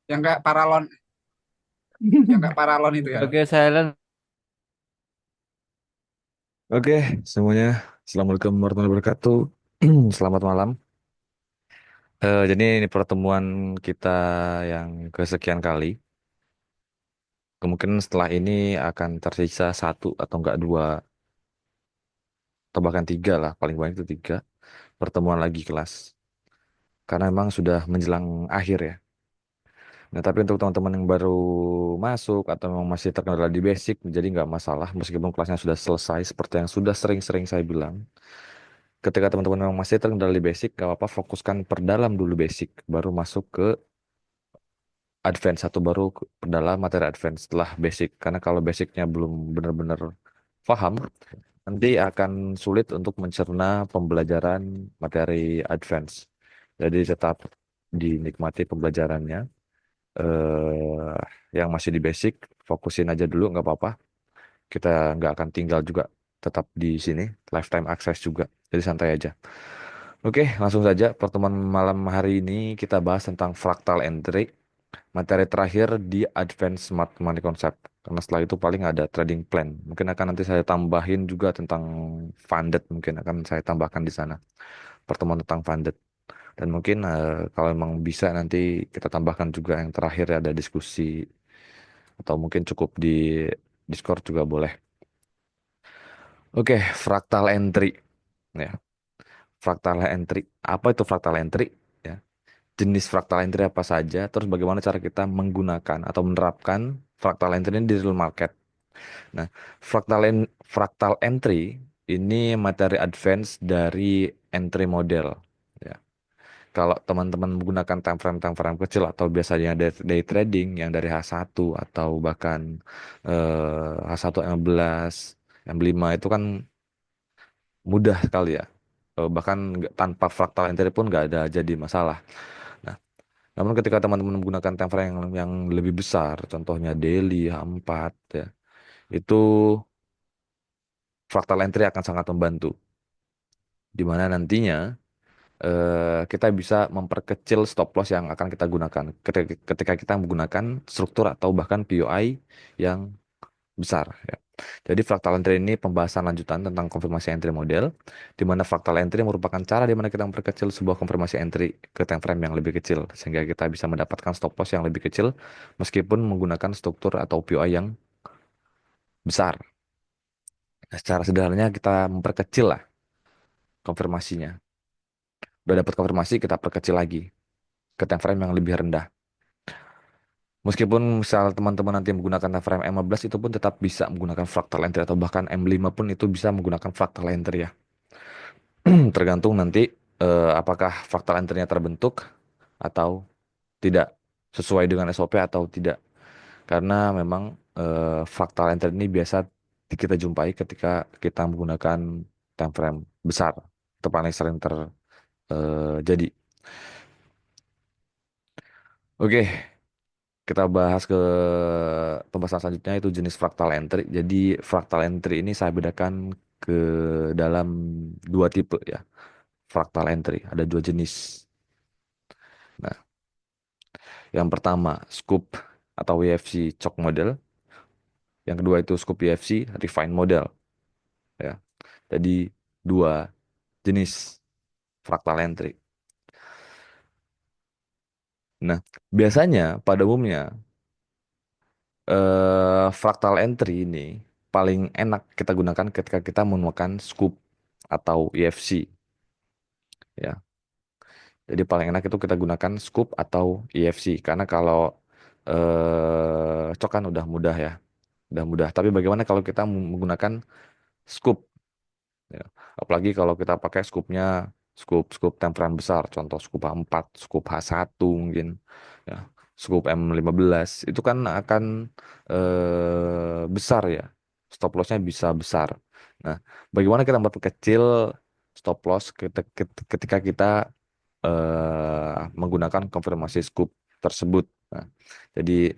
yang kayak paralon, yang kayak paralon itu ya. Oke, silent. Oke, semuanya. Assalamualaikum warahmatullahi wabarakatuh. Selamat malam. Jadi ini pertemuan kita yang kesekian kali. Kemungkinan setelah ini akan tersisa satu atau enggak dua, atau bahkan tiga lah. Paling banyak itu tiga pertemuan lagi kelas. Karena memang sudah menjelang akhir ya. Nah, tapi untuk teman-teman yang baru masuk atau memang masih terkendala di basic, jadi nggak masalah meskipun kelasnya sudah selesai seperti yang sudah sering-sering saya bilang. Ketika teman-teman memang masih terkendala di basic, gak apa-apa fokuskan perdalam dulu basic, baru masuk ke advance atau baru perdalam materi advance setelah basic. Karena kalau basicnya belum benar-benar paham, nanti akan sulit untuk mencerna pembelajaran materi advance. Jadi tetap dinikmati pembelajarannya. Eh, yang masih di basic, fokusin aja dulu, nggak apa-apa. Kita nggak akan tinggal juga, tetap di sini, lifetime access juga. Jadi santai aja. Oke, langsung saja pertemuan malam hari ini kita bahas tentang fractal entry, materi terakhir di Advanced Smart Money Concept. Karena setelah itu paling ada trading plan. Mungkin akan nanti saya tambahin juga tentang funded, mungkin akan saya tambahkan di sana. Pertemuan tentang funded. Dan mungkin kalau memang bisa nanti kita tambahkan juga yang terakhir ada diskusi atau mungkin cukup di Discord juga boleh. Oke, fractal entry. Ya, fractal entry. Apa itu fractal entry? Ya, jenis fractal entry apa saja, terus bagaimana cara kita menggunakan atau menerapkan fractal entry ini di real market. Nah, fractal entry ini materi advance dari entry model. Ya. Kalau teman-teman menggunakan time frame kecil atau biasanya day trading yang dari H1 atau bahkan H1 M11, M5 itu kan mudah sekali ya. Bahkan tanpa fractal entry pun nggak ada jadi masalah. Nah, namun ketika teman-teman menggunakan time frame yang lebih besar, contohnya daily, H4 ya, itu fractal entry akan sangat membantu. Di mana nantinya kita bisa memperkecil stop loss yang akan kita gunakan ketika kita menggunakan struktur atau bahkan POI yang besar ya. Jadi fractal entry ini pembahasan lanjutan tentang konfirmasi entry model, di mana fractal entry merupakan cara di mana kita memperkecil sebuah konfirmasi entry ke time frame yang lebih kecil, sehingga kita bisa mendapatkan stop loss yang lebih kecil meskipun menggunakan struktur atau POI yang besar. Nah, secara sederhananya kita memperkecil lah konfirmasinya. Udah dapat konfirmasi, kita perkecil lagi ke time frame yang lebih rendah. Meskipun misal teman-teman nanti menggunakan time frame M15 itu pun tetap bisa menggunakan fractal entry atau bahkan M5 pun itu bisa menggunakan fractal entry ya. Tergantung nanti apakah fractal entry-nya terbentuk atau tidak, sesuai dengan SOP atau tidak. Karena memang fractal entry ini biasa kita jumpai ketika kita menggunakan time frame besar. Itu paling sering terjadi. Oke, kita bahas ke pembahasan selanjutnya itu jenis fractal entry. Jadi fractal entry ini saya bedakan ke dalam dua tipe ya. Fractal entry ada dua jenis. Nah, yang pertama scoop atau WFC chalk model. Yang kedua itu scoop WFC refine model ya. Jadi dua jenis fractal entry. Nah, biasanya pada umumnya fractal entry ini paling enak kita gunakan ketika kita menggunakan scoop atau EFC ya. Jadi paling enak itu kita gunakan scoop atau EFC karena kalau cok kan udah mudah ya, udah mudah. Tapi bagaimana kalau kita menggunakan scoop? Ya. Apalagi kalau kita pakai scoopnya scoop scoop temperan besar, contoh scoop H4, scoop H1 mungkin, ya, scoop M15 itu kan akan besar ya, stop lossnya bisa besar. Nah, bagaimana kita memperkecil stop loss ketika kita menggunakan konfirmasi scoop tersebut? Nah, jadi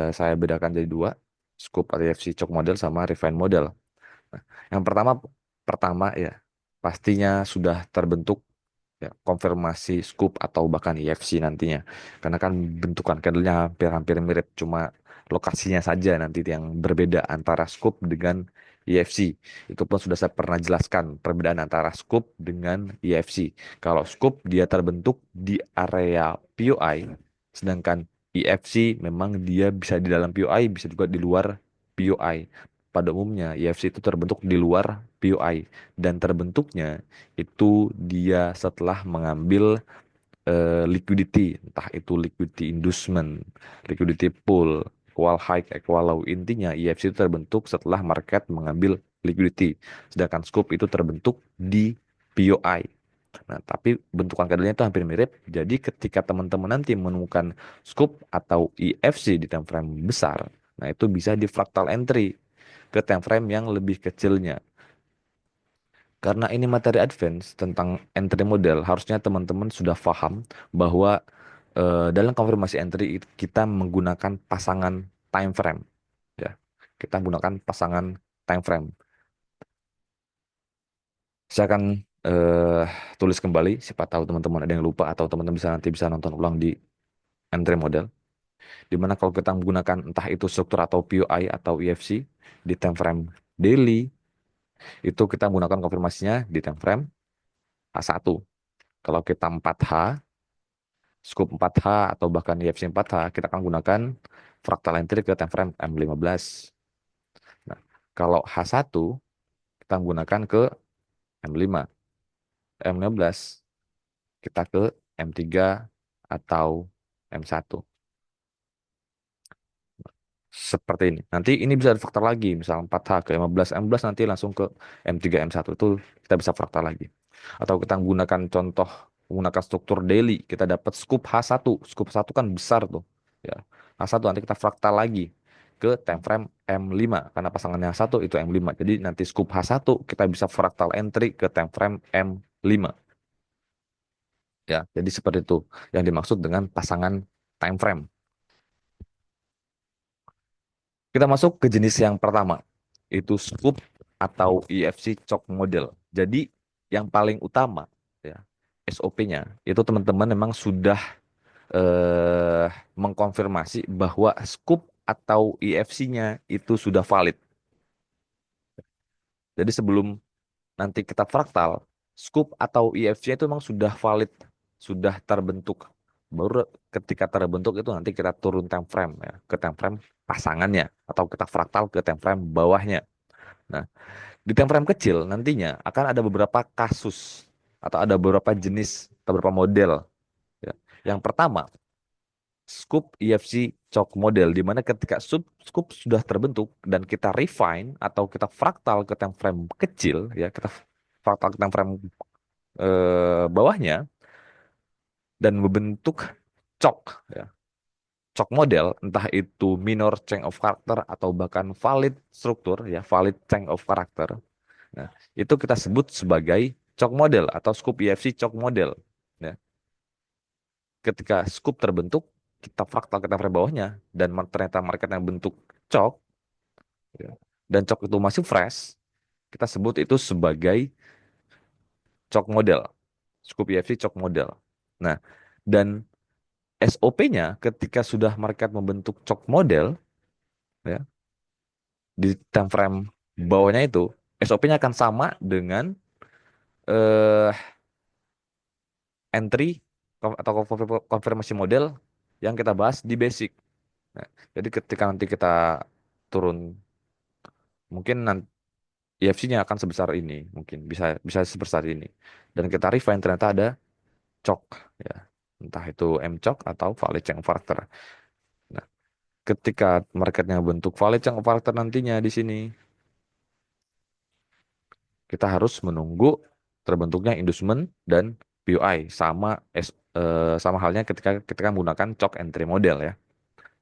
saya bedakan jadi dua, scoop RFC Choke model sama refine model. Nah, yang pertama pertama ya pastinya sudah terbentuk ya, konfirmasi scoop atau bahkan EFC nantinya. Karena kan bentukan candlenya hampir-hampir mirip, cuma lokasinya saja nanti yang berbeda antara scoop dengan EFC. Itu pun sudah saya pernah jelaskan perbedaan antara scoop dengan EFC. Kalau scoop dia terbentuk di area POI, sedangkan EFC memang dia bisa di dalam POI, bisa juga di luar POI. Pada umumnya EFC itu terbentuk di luar POI dan terbentuknya itu dia setelah mengambil liquidity, entah itu liquidity inducement, liquidity pool, equal high, equal low. Intinya EFC itu terbentuk setelah market mengambil liquidity. Sedangkan scoop itu terbentuk di POI. Nah, tapi bentukan candlenya itu hampir mirip. Jadi ketika teman-teman nanti menemukan scoop atau EFC di time frame besar, nah itu bisa di fractal entry ke time frame yang lebih kecilnya. Karena ini materi advance tentang entry model, harusnya teman-teman sudah paham bahwa dalam konfirmasi entry kita menggunakan pasangan time frame, ya. Kita menggunakan pasangan time frame. Saya akan eh, tulis kembali, siapa tahu teman-teman ada yang lupa atau teman-teman bisa nanti bisa nonton ulang di entry model. Dimana kalau kita menggunakan entah itu struktur atau POI atau EFC di time frame daily, itu kita menggunakan konfirmasinya di time frame H1. Kalau kita 4H, scoop 4H atau bahkan IFC 4H, kita akan gunakan fractal entry ke time frame M15. Nah, kalau H1 kita menggunakan ke M5, M15 kita ke M3 atau M1. Seperti ini. Nanti ini bisa difaktor lagi, misal 4H ke 15, 15 nanti langsung ke M3, M1 itu kita bisa faktor lagi. Atau kita menggunakan contoh menggunakan struktur daily, kita dapat scoop H1. Scoop satu kan besar tuh. Ya. H1 nanti kita fraktal lagi ke time frame M5 karena pasangannya H1 itu M5. Jadi nanti scoop H1 kita bisa fraktal entry ke time frame M5. Ya, jadi seperti itu yang dimaksud dengan pasangan time frame. Kita masuk ke jenis yang pertama, itu scoop atau EFC chalk model. Jadi yang paling utama ya SOP-nya itu teman-teman memang sudah eh, mengkonfirmasi bahwa scoop atau EFC-nya itu sudah valid. Jadi sebelum nanti kita fraktal, scoop atau EFC itu memang sudah valid, sudah terbentuk. Baru ketika terbentuk itu nanti kita turun time frame ya, ke time frame pasangannya atau kita fraktal ke time frame bawahnya. Nah, di time frame kecil nantinya akan ada beberapa kasus atau ada beberapa jenis atau beberapa model. Ya. Yang pertama, scoop EFC chalk model, di mana ketika scoop sudah terbentuk dan kita refine atau kita fraktal ke time frame kecil, ya kita fraktal ke time frame bawahnya dan membentuk chalk, ya. Chalk model, entah itu minor change of character atau bahkan valid struktur, ya valid change of character. Nah, itu kita sebut sebagai chalk model atau scoop EFC chalk model. Ya. Ketika scoop terbentuk, kita fraktal ke level bawahnya dan ternyata market yang bentuk chalk, ya, dan chalk itu masih fresh, kita sebut itu sebagai chalk model, scoop EFC chalk model. Nah, dan SOP-nya ketika sudah market membentuk chalk model, ya, di time frame bawahnya itu SOP-nya akan sama dengan eh, entry atau konfirmasi model yang kita bahas di basic. Nah, jadi ketika nanti kita turun, mungkin nanti IFC-nya akan sebesar ini, mungkin bisa bisa sebesar ini. Dan kita refine ternyata ada chalk, ya. Entah itu M-chalk atau valid change factor. Nah, ketika marketnya bentuk valid change factor nantinya di sini, kita harus menunggu terbentuknya inducement dan POI sama halnya ketika kita menggunakan chalk entry model ya.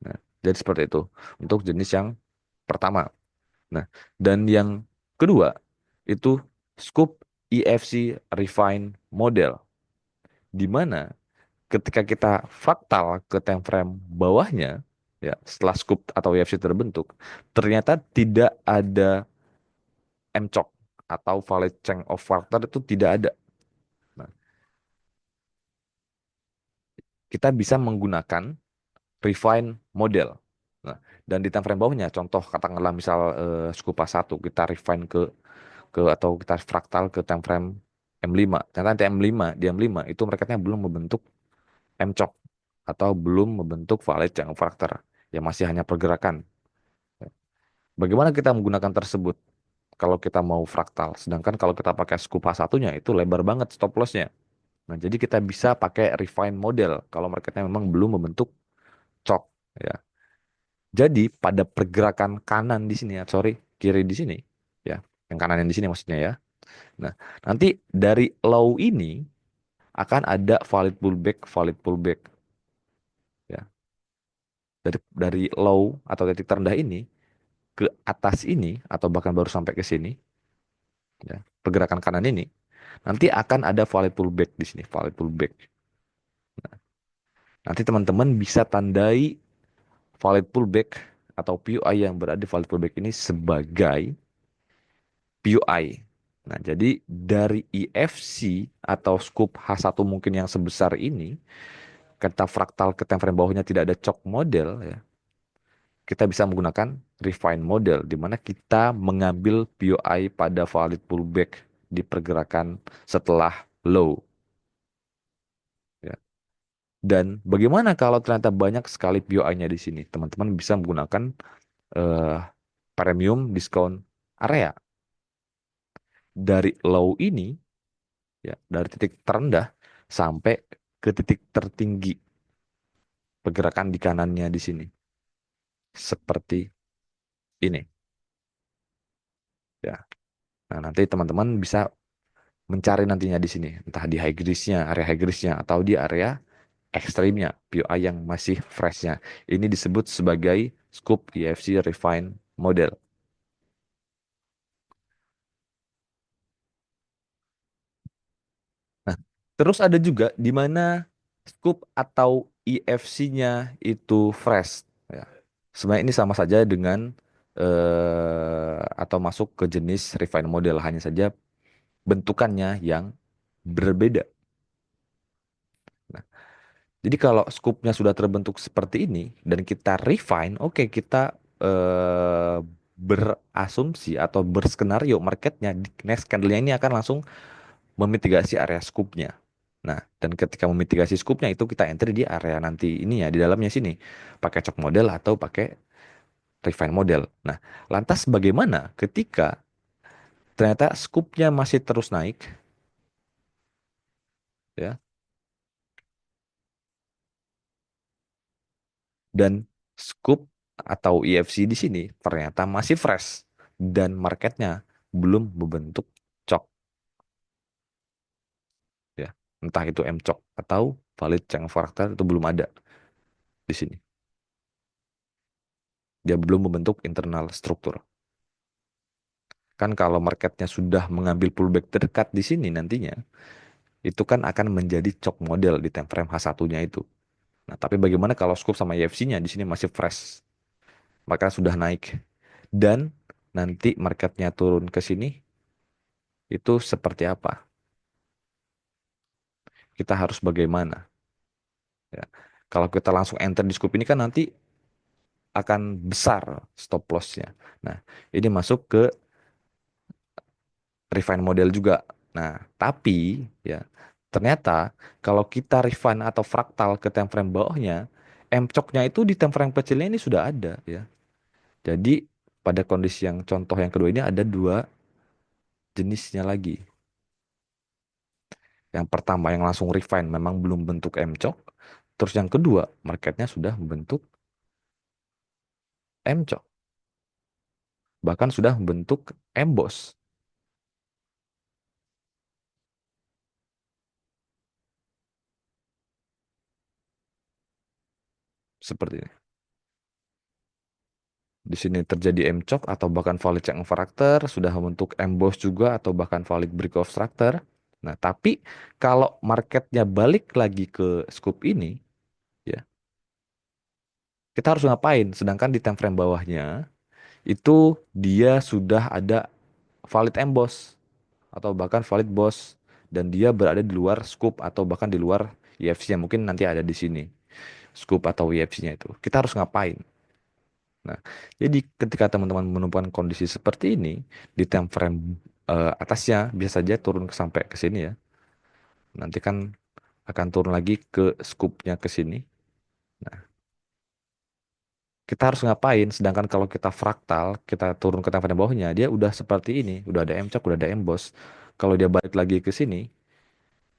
Nah, jadi seperti itu untuk jenis yang pertama. Nah, dan yang kedua itu scoop EFC refine model, di mana ketika kita fraktal ke time frame bawahnya, ya setelah scoop atau EFC terbentuk, ternyata tidak ada MCOK atau valid change of factor itu tidak ada. Nah, kita bisa menggunakan refine model. Nah, dan di time frame bawahnya, contoh katakanlah misal Scupa 1 kita refine ke atau kita fraktal ke time frame M5. Ternyata di M5, di M5 itu mereka belum membentuk MCOK atau belum membentuk valid yang factor yang masih hanya pergerakan. Bagaimana kita menggunakan tersebut kalau kita mau fraktal? Sedangkan kalau kita pakai Scupa satunya itu lebar banget stop lossnya. Nah, jadi kita bisa pakai refine model kalau marketnya memang belum membentuk cok, ya. Jadi pada pergerakan kanan di sini, ya, sorry, kiri di sini, ya, yang kanan yang di sini maksudnya ya. Nah, nanti dari low ini akan ada valid pullback, ya. Dari low atau titik terendah ini ke atas ini atau bahkan baru sampai ke sini, ya, pergerakan kanan ini nanti akan ada valid pullback di sini, valid pullback. Nanti teman-teman bisa tandai valid pullback atau PUI yang berada di valid pullback ini sebagai PUI. Nah, jadi dari EFC atau scoop H1 mungkin yang sebesar ini, kita fraktal ke time frame bawahnya tidak ada chok model, ya. Kita bisa menggunakan refine model, di mana kita mengambil PUI pada valid pullback di pergerakan setelah low. Ya. Dan bagaimana kalau ternyata banyak sekali PUI-nya di sini? Teman-teman bisa menggunakan eh, premium discount area. Dari low ini, ya, dari titik terendah sampai ke titik tertinggi pergerakan di kanannya di sini. Seperti ini, ya. Nah, nanti teman-teman bisa mencari nantinya di sini, entah di high grease-nya, area high grease-nya, atau di area ekstrimnya, POI yang masih fresh-nya. Ini disebut sebagai scoop EFC refine model. Nah, terus ada juga di mana scoop atau EFC-nya itu fresh, ya. Sebenarnya ini sama saja dengan atau masuk ke jenis refine model, hanya saja bentukannya yang berbeda. Nah, jadi kalau scoopnya sudah terbentuk seperti ini dan kita refine, oke, kita eh, berasumsi atau berskenario marketnya di next candle-nya ini akan langsung memitigasi area scoopnya. Nah, dan ketika memitigasi scoopnya itu kita entry di area nanti ini ya, di dalamnya sini, pakai chok model atau pakai refine model. Nah, lantas bagaimana ketika ternyata scoopnya masih terus naik, ya, dan scoop atau EFC di sini ternyata masih fresh dan marketnya belum membentuk cok, ya, entah itu M cok atau valid change factor itu belum ada di sini, dia belum membentuk internal struktur. Kan kalau marketnya sudah mengambil pullback terdekat di sini nantinya, itu kan akan menjadi cok model di time frame H1-nya itu. Nah, tapi bagaimana kalau scoop sama EFC-nya di sini masih fresh, maka sudah naik, dan nanti marketnya turun ke sini, itu seperti apa? Kita harus bagaimana? Ya. Kalau kita langsung enter di scoop ini kan nanti akan besar stop loss-nya. Nah, ini masuk ke refine model juga. Nah, tapi ya ternyata kalau kita refine atau fraktal ke time frame bawahnya, MCOK-nya itu di time frame kecilnya ini sudah ada, ya. Jadi pada kondisi yang contoh yang kedua ini ada dua jenisnya lagi. Yang pertama yang langsung refine memang belum bentuk MCOK. Terus yang kedua marketnya sudah membentuk MCOK. Bahkan sudah membentuk emboss. Seperti ini. Di sini terjadi MCOK atau bahkan valid check infractor, sudah membentuk emboss juga atau bahkan valid break of structure. Nah, tapi kalau marketnya balik lagi ke scoop ini, ya, kita harus ngapain? Sedangkan di time frame bawahnya itu dia sudah ada valid emboss atau bahkan valid boss dan dia berada di luar scoop atau bahkan di luar EFC-nya mungkin nanti ada di sini, scoop atau EFC-nya itu. Kita harus ngapain? Nah, jadi ketika teman-teman menemukan kondisi seperti ini di time frame atasnya bisa saja turun sampai ke sini ya. Nanti kan akan turun lagi ke scoop-nya ke sini. Nah, kita harus ngapain? Sedangkan kalau kita fraktal, kita turun ke time frame bawahnya, dia udah seperti ini, udah ada MCOK, udah ada emboss. Kalau dia balik lagi ke sini,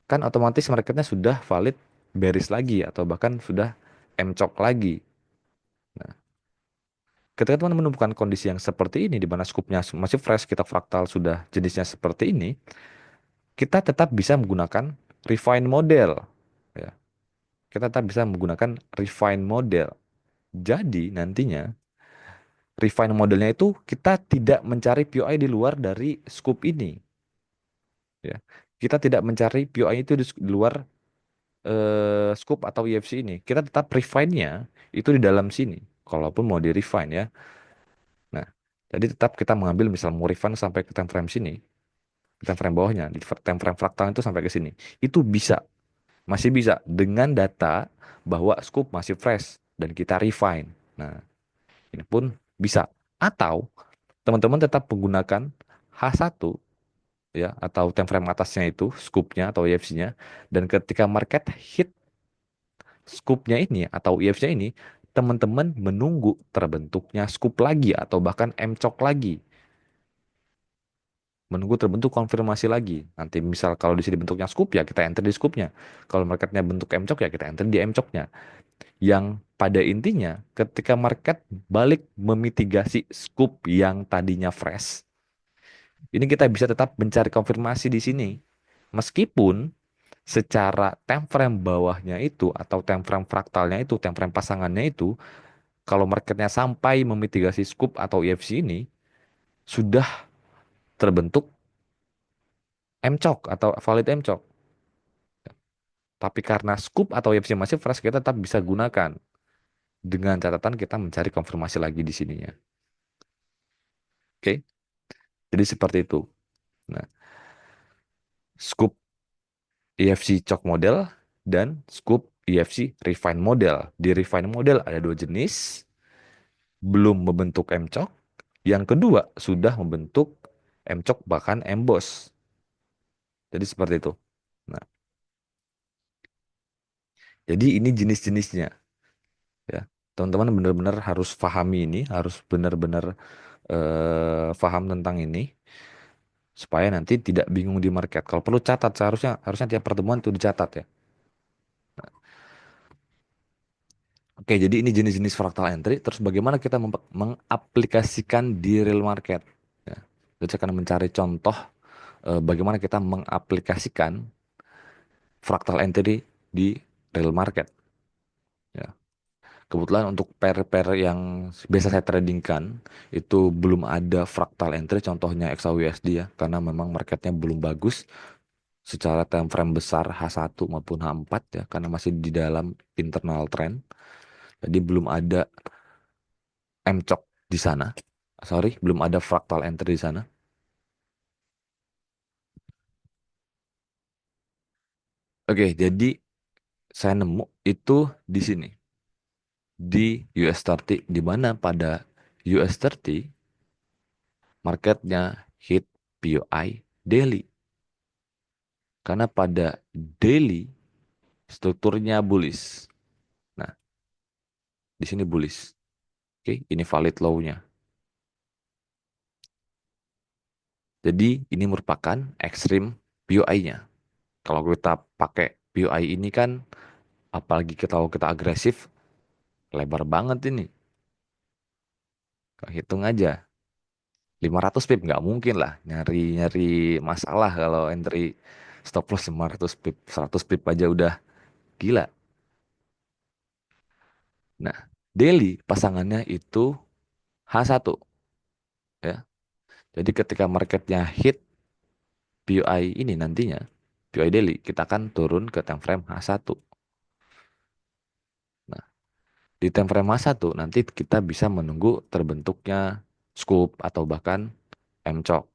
kan otomatis marketnya sudah valid bearish lagi atau bahkan sudah MCOK lagi. Nah, ketika teman menemukan kondisi yang seperti ini di mana scoopnya masih fresh, kita fraktal sudah jenisnya seperti ini, kita tetap bisa menggunakan refine model. Ya, kita tetap bisa menggunakan refine model. Jadi nantinya refine modelnya itu kita tidak mencari POI di luar dari scoop ini. Ya, kita tidak mencari POI itu di luar scoop atau EFC ini. Kita tetap refine-nya itu di dalam sini. Kalaupun mau di refine ya. Nah, jadi tetap kita mengambil misal mau refine sampai ke time frame sini, time frame bawahnya, di time frame fraktal itu sampai ke sini. Itu bisa, masih bisa dengan data bahwa scoop masih fresh dan kita refine. Nah, ini pun bisa. Atau teman-teman tetap menggunakan H1 ya atau time frame atasnya itu scoopnya atau EFC-nya dan ketika market hit scoopnya ini atau EFC-nya ini teman-teman menunggu terbentuknya scoop lagi atau bahkan MCOK lagi, menunggu terbentuk konfirmasi lagi. Nanti misal kalau di sini bentuknya scoop ya kita enter di scoopnya. Kalau marketnya bentuk MCOK ya kita enter di MCOK-nya. Yang pada intinya ketika market balik memitigasi scoop yang tadinya fresh, ini kita bisa tetap mencari konfirmasi di sini. Meskipun secara time frame bawahnya itu atau time frame fraktalnya itu, time frame pasangannya itu, kalau marketnya sampai memitigasi scoop atau EFC ini, sudah terbentuk MCOK atau valid MCOK. Tapi karena scoop atau EFC masih fresh, kita tetap bisa gunakan. Dengan catatan kita mencari konfirmasi lagi di sininya. Oke, jadi seperti itu. Nah, scoop EFC chalk model dan scoop EFC refine model. Di refine model ada dua jenis, belum membentuk MCOK. Yang kedua sudah membentuk MCOK bahkan emboss. Jadi seperti itu. Nah, jadi ini jenis-jenisnya ya. Teman-teman benar-benar harus pahami ini, harus benar-benar paham tentang ini supaya nanti tidak bingung di market. Kalau perlu catat, seharusnya harusnya tiap pertemuan itu dicatat ya. Oke, jadi ini jenis-jenis fractal entry. Terus bagaimana kita mengaplikasikan di real market? Ya. Jadi saya akan mencari contoh bagaimana kita mengaplikasikan fractal entry di real market. Ya. Kebetulan untuk pair-pair yang biasa saya tradingkan itu belum ada fractal entry, contohnya XAUUSD ya, karena memang marketnya belum bagus secara time frame besar H1 maupun H4 ya, karena masih di dalam internal trend. Jadi belum ada MCOK di sana. Sorry, belum ada fractal entry di sana. Oke, jadi saya nemu itu di sini di US30 di mana pada US30 marketnya hit POI daily. Karena pada daily strukturnya bullish. Nah, di sini bullish. Oke, ini valid low-nya. Jadi ini merupakan extreme POI-nya. Kalau kita pakai POI ini kan, apalagi kalau kita agresif, lebar banget ini. Hitung aja. 500 pip nggak mungkin lah. Nyari-nyari masalah kalau entry stop loss 500 pip. 100 pip aja udah gila. Nah, daily pasangannya itu H1 ya. Jadi ketika marketnya hit POI ini nantinya, POI daily, kita akan turun ke time frame H1. Nah, di time frame H1 nanti kita bisa menunggu terbentuknya scoop atau bahkan MCOK.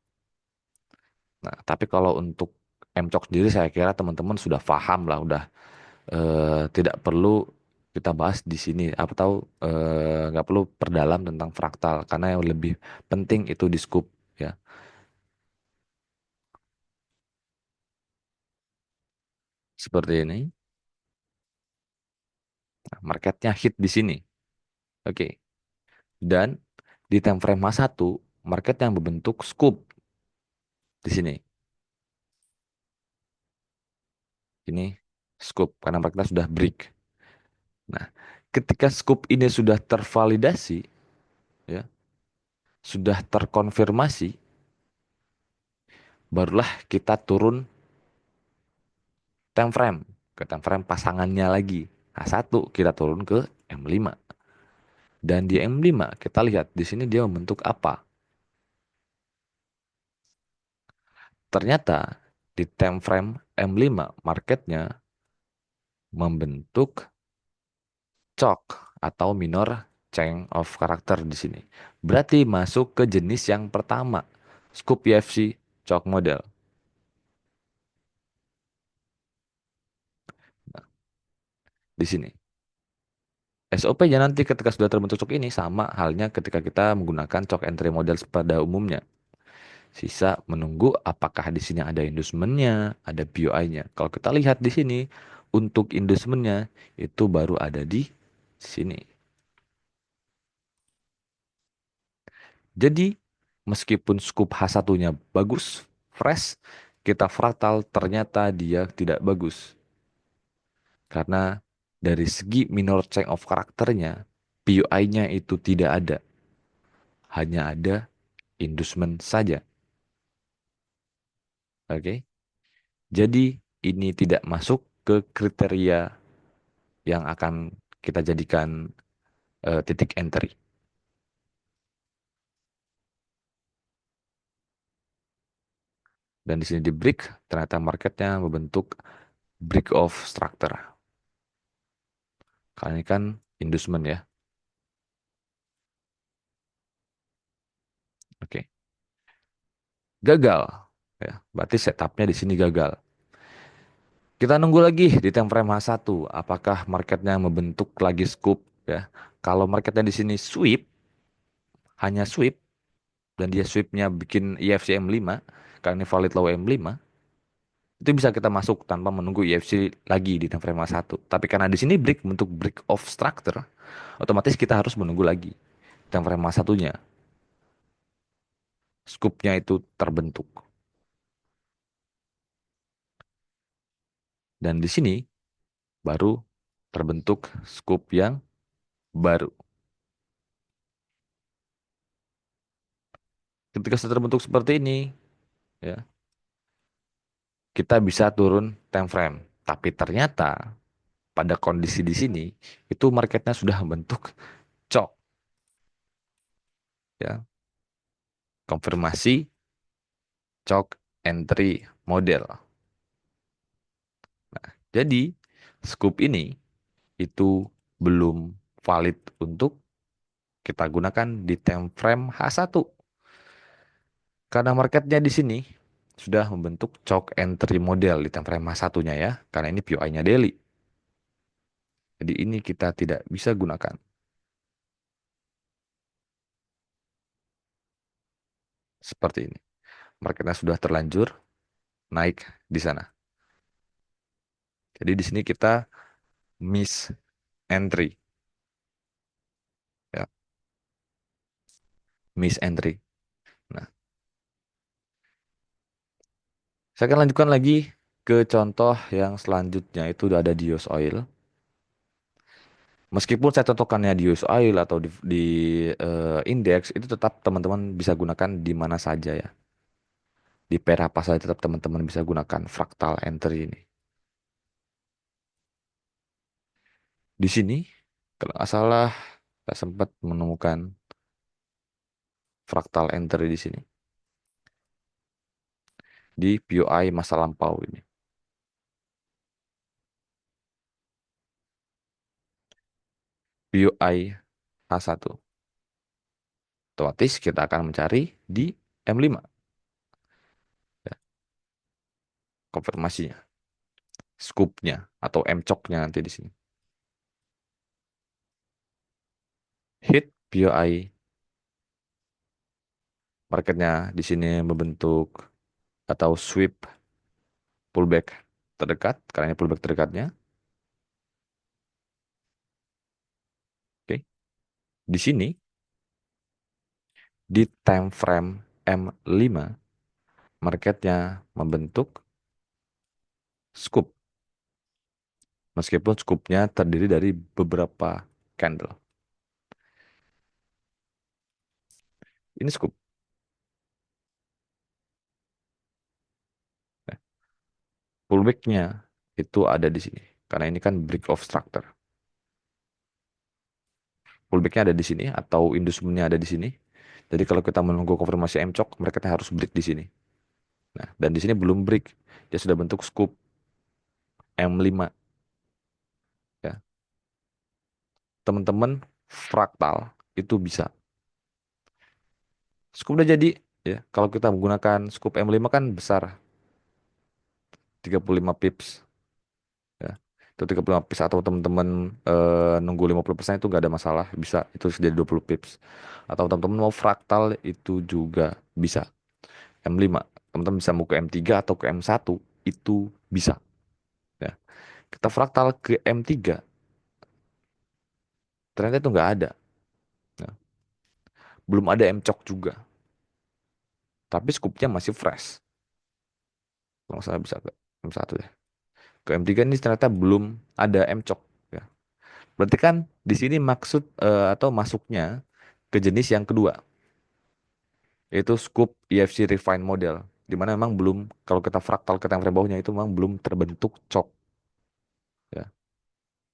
Nah, tapi kalau untuk MCOK sendiri saya kira teman-teman sudah paham lah, udah tidak perlu kita bahas di sini. Apa tahu nggak perlu perdalam tentang fraktal karena yang lebih penting itu di scoop ya. Seperti ini. Nah, marketnya hit di sini. Oke. Dan di time frame H1 market yang berbentuk scoop di sini. Ini scoop karena marketnya sudah break. Nah, ketika scoop ini sudah tervalidasi ya, sudah terkonfirmasi, barulah kita turun time frame ke time frame pasangannya lagi. H1 kita turun ke M5. Dan di M5 kita lihat di sini dia membentuk apa? Ternyata di time frame M5 marketnya membentuk chalk atau minor change of character di sini. Berarti masuk ke jenis yang pertama, scoop PFC chalk model. Nah, di sini. SOP-nya nanti ketika sudah terbentuk chalk ini sama halnya ketika kita menggunakan chalk entry model pada umumnya. Sisa menunggu apakah di sini ada inducementnya, ada POI-nya. Kalau kita lihat di sini, untuk inducementnya itu baru ada di sini. Jadi, meskipun scoop H1-nya bagus, fresh, kita fraktal ternyata dia tidak bagus. Karena dari segi minor change of karakternya, POI-nya itu tidak ada. Hanya ada inducement saja. Oke. Jadi, ini tidak masuk ke kriteria yang akan kita jadikan titik entry. Dan di sini di break, ternyata marketnya membentuk break of structure. Karena ini kan inducement ya. Oke. Gagal. Ya, berarti setupnya di sini gagal. Kita nunggu lagi di time frame H1. Apakah marketnya membentuk lagi scoop ya. Kalau marketnya di sini sweep, hanya sweep, dan dia sweepnya bikin EFC M5, karena ini valid low M5, itu bisa kita masuk tanpa menunggu EFC lagi di time frame H1. Tapi karena di sini break bentuk break of structure, otomatis kita harus menunggu lagi time frame H1-nya. Scoopnya itu terbentuk. Dan di sini baru terbentuk scoop yang baru. Ketika sudah terbentuk seperti ini, ya, kita bisa turun time frame. Tapi ternyata pada kondisi di sini itu marketnya sudah membentuk cok, ya, konfirmasi cok entry model. Jadi scoop ini itu belum valid untuk kita gunakan di time frame H1 karena marketnya di sini sudah membentuk chalk entry model di time frame H1-nya ya, karena ini POI-nya daily. Jadi ini kita tidak bisa gunakan. Seperti ini. Marketnya sudah terlanjur naik di sana. Jadi di sini kita miss entry ya, miss entry. Nah, saya akan lanjutkan lagi ke contoh yang selanjutnya itu udah ada di US Oil. Meskipun saya contohkannya di US Oil atau indeks itu tetap teman-teman bisa gunakan di mana saja ya. Di pair apa saja tetap teman-teman bisa gunakan fractal entry ini. Di sini kalau nggak salah saya sempat menemukan fractal entry di sini di POI masa lampau ini. POI H1. Otomatis kita akan mencari di M5 ya, konfirmasinya. scoopnya atau MCOK-nya nanti di sini. Hit POI marketnya di sini membentuk atau sweep pullback terdekat karena ini pullback terdekatnya. Oke. Di sini di time frame M5 marketnya membentuk scoop meskipun scoopnya terdiri dari beberapa candle. Ini scoop. Nah, pullbacknya itu ada di sini karena ini kan break of structure. Pullbacknya ada di sini atau inducementnya ada di sini. Jadi kalau kita menunggu konfirmasi MCOK, mereka harus break di sini. Nah, dan di sini belum break, dia sudah bentuk scoop M5 ya. Teman-teman fraktal itu bisa. Scoop udah jadi ya. Kalau kita menggunakan scoop M5 kan besar, 35 pips ya. Itu 35 pips atau teman-teman nunggu 50% itu nggak ada masalah, bisa itu jadi 20 pips. Atau teman-teman mau fraktal itu juga bisa. M5, teman-teman bisa mau ke M3 atau ke M1 itu bisa ya. Kita fraktal ke M3 ternyata itu nggak ada ya. Belum ada MCOK juga tapi scoopnya masih fresh kalau saya bisa ke M1 ya. Ke M3 ini ternyata belum ada MCOK ya. Berarti kan di sini maksud atau masuknya ke jenis yang kedua yaitu scoop EFC refine model di mana memang belum, kalau kita fraktal ke time frame bawahnya itu memang belum terbentuk cok ya,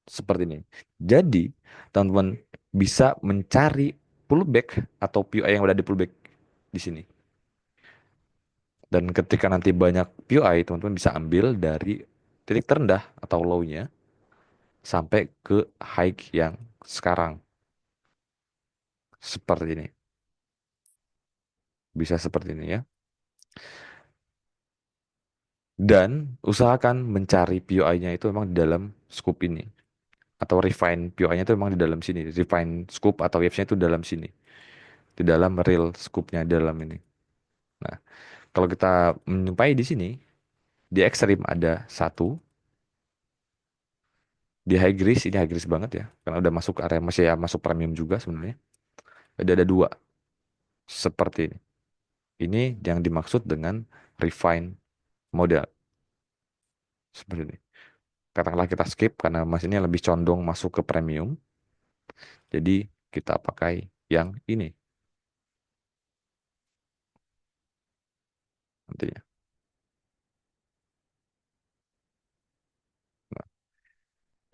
seperti ini. Jadi teman-teman bisa mencari pullback atau POI yang udah di pullback di sini. Dan ketika nanti banyak POI, teman-teman bisa ambil dari titik terendah atau low-nya sampai ke high yang sekarang. Seperti ini. Bisa seperti ini ya. Dan usahakan mencari POI-nya itu memang di dalam scoop ini. Atau refine POI-nya itu memang di dalam sini. Refine scoop atau waves-nya itu dalam sini. Di dalam real scoop-nya di dalam ini. Nah, kalau kita menyumpai di sini, di ekstrim ada satu, di high grease ini high grease banget ya, karena udah masuk area masih ya masuk premium juga sebenarnya. Ada dua seperti ini. Ini yang dimaksud dengan refine model seperti ini. Katakanlah kita skip karena mas ini lebih condong masuk ke premium, jadi kita pakai yang ini nantinya. Nah,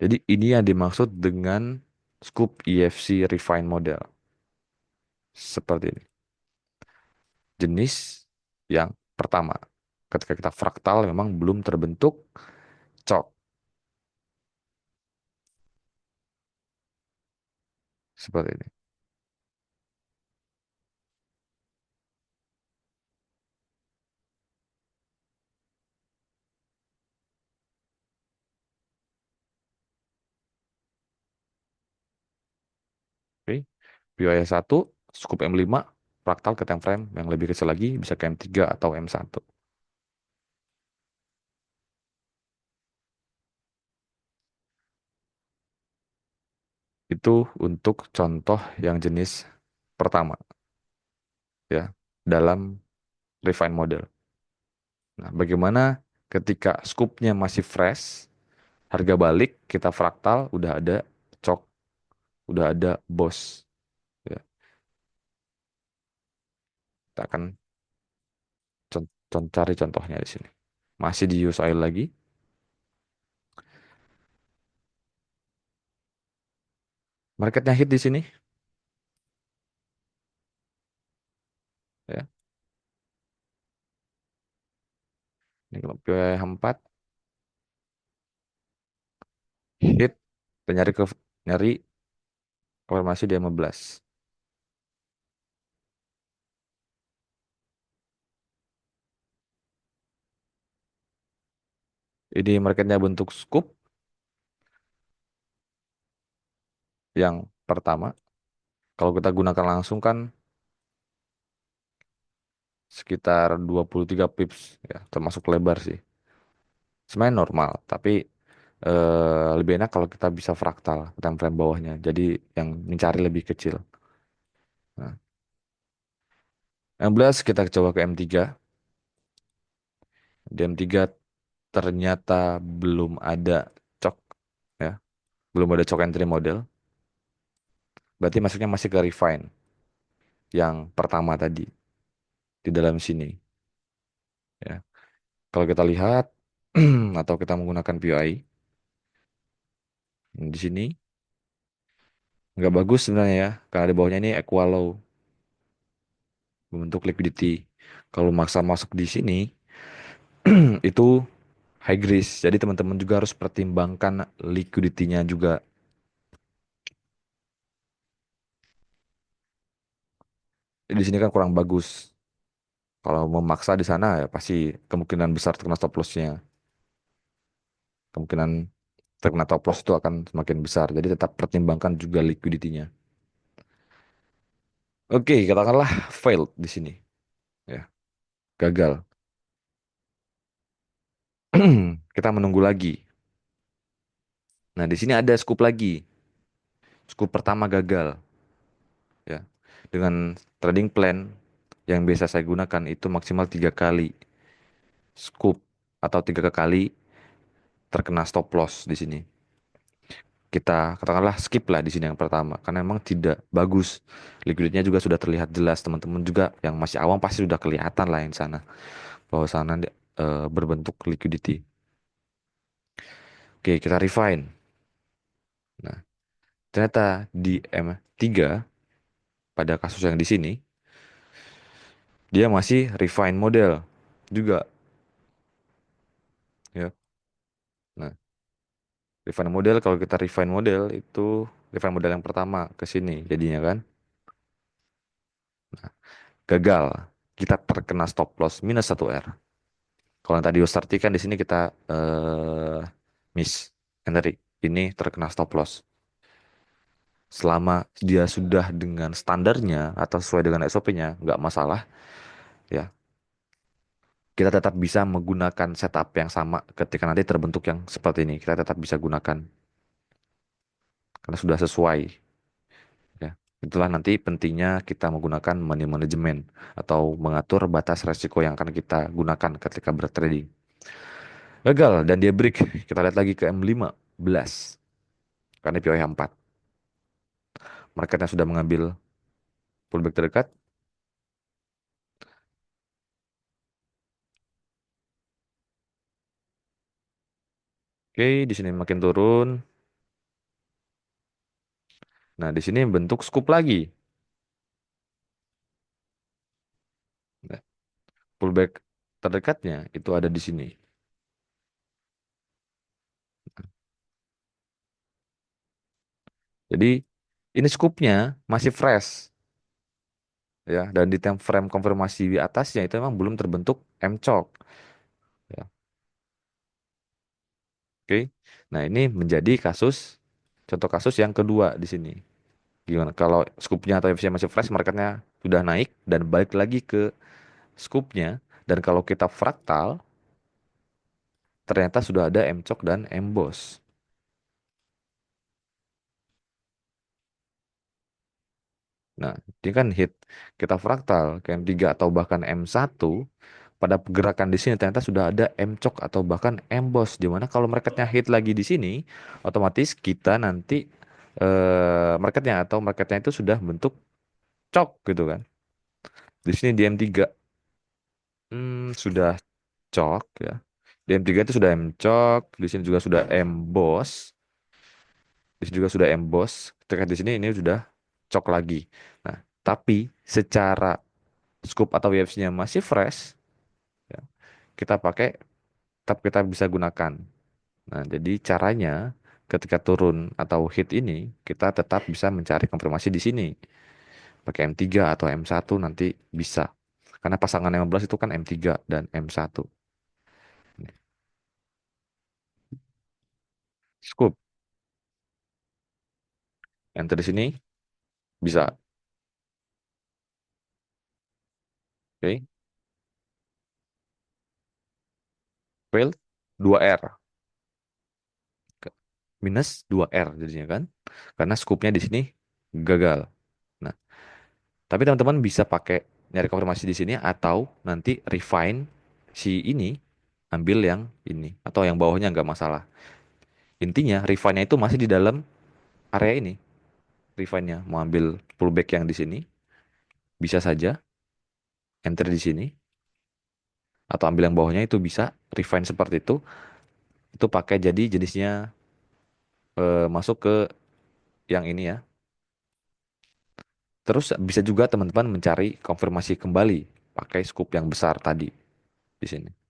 jadi ini yang dimaksud dengan scoop EFC refine model seperti ini. Jenis yang pertama, ketika kita fraktal memang belum terbentuk cok seperti ini. Oke. Biaya satu, scoop M5, fraktal ke time frame yang lebih kecil lagi bisa ke M3 atau M1. Itu untuk contoh yang jenis pertama ya dalam refine model. Nah, bagaimana ketika scoopnya masih fresh, harga balik kita fraktal udah ada cok, udah ada boss ya. Kita akan cari contohnya di sini. Masih di use oil lagi marketnya hit di sini ya. Ini kalau PWH4 hit dan nyari konfirmasi di 15. Ini marketnya bentuk scoop yang pertama. Kalau kita gunakan langsung kan sekitar 23 pips ya, termasuk lebar sih. Sebenarnya normal, tapi lebih enak kalau kita bisa fraktal time frame bawahnya. Jadi yang mencari lebih kecil. Nah, yang belas kita coba ke M3. Di M3 ternyata belum ada cok ya, belum ada cok entry model. Berarti masuknya masih ke refine yang pertama tadi di dalam sini ya. Kalau kita lihat atau kita menggunakan POI di sini nggak bagus sebenarnya ya, karena di bawahnya ini equal low membentuk liquidity. Kalau maksa masuk di sini itu high risk. Jadi teman-teman juga harus pertimbangkan liquidity-nya juga. Di sini kan kurang bagus. Kalau memaksa di sana ya pasti kemungkinan besar terkena stop loss-nya. Kemungkinan terkena stop loss itu akan semakin besar. Jadi tetap pertimbangkan juga liquidity-nya. Oke, katakanlah failed di sini ya, gagal. Kita menunggu lagi. Nah, di sini ada scoop lagi. Scoop pertama gagal ya. Dengan trading plan yang biasa saya gunakan itu maksimal 3 kali scoop atau 3 kali terkena stop loss di sini. Kita katakanlah skip lah di sini yang pertama karena memang tidak bagus. Liquidity-nya juga sudah terlihat jelas. Teman-teman juga yang masih awam pasti sudah kelihatan lah yang sana bahwa sana berbentuk liquidity. Oke, kita refine. Nah, ternyata di M3 pada kasus yang di sini dia masih refine model juga ya. Nah, refine model kalau kita refine model itu refine model yang pertama ke sini jadinya kan gagal. Kita terkena stop loss minus 1R. Kalau yang tadi Yosarti kan di sini kita miss entry. Ini terkena stop loss. Selama dia sudah dengan standarnya atau sesuai dengan SOP-nya, nggak masalah ya. Kita tetap bisa menggunakan setup yang sama ketika nanti terbentuk yang seperti ini. Kita tetap bisa gunakan karena sudah sesuai ya. Itulah nanti pentingnya kita menggunakan money management atau mengatur batas resiko yang akan kita gunakan ketika bertrading. Gagal dan dia break. Kita lihat lagi ke M15 karena POI 4. Marketnya sudah mengambil pullback terdekat. Oke, di sini makin turun. Nah, di sini bentuk scoop lagi. Nah, pullback terdekatnya itu ada di sini. Jadi ini scoopnya masih fresh ya, dan di time frame konfirmasi di atasnya itu memang belum terbentuk M-COK ya. Oke. Nah, ini menjadi contoh kasus yang kedua di sini. Gimana kalau scoopnya atau FCA masih fresh, marketnya sudah naik dan balik lagi ke scoopnya, dan kalau kita fraktal ternyata sudah ada M-COK dan M-BOSS. Nah, ini kan hit kita fraktal ke M3 atau bahkan M1, pada pergerakan di sini ternyata sudah ada M-COK atau bahkan M-BOSS, di mana kalau marketnya hit lagi di sini otomatis kita nanti marketnya itu sudah bentuk cok gitu kan. Di sini di M3 sudah cok ya. Di M3 itu sudah M-COK, di sini juga sudah M-BOSS, di sini juga sudah M-BOSS. Ketika di sini ini sudah cok lagi. Nah, tapi secara scoop atau waves-nya masih fresh, ya, kita pakai, tetap kita bisa gunakan. Nah, jadi caranya ketika turun atau hit ini, kita tetap bisa mencari konfirmasi di sini. Pakai M3 atau M1 nanti bisa. Karena pasangan 15 itu kan M3 dan M1. Scoop. Enter di sini bisa. Oke. Fail 2R. Minus 2R jadinya kan. Karena scoopnya di sini gagal. Nah, tapi teman-teman bisa pakai nyari konfirmasi di sini atau nanti refine si ini ambil yang ini atau yang bawahnya nggak masalah. Intinya refine-nya itu masih di dalam area ini. Refine-nya mau ambil pullback yang di sini bisa saja enter di sini atau ambil yang bawahnya itu bisa refine seperti itu pakai jadi jenisnya masuk ke yang ini ya. Terus bisa juga teman-teman mencari konfirmasi kembali pakai scoop yang besar tadi di sini.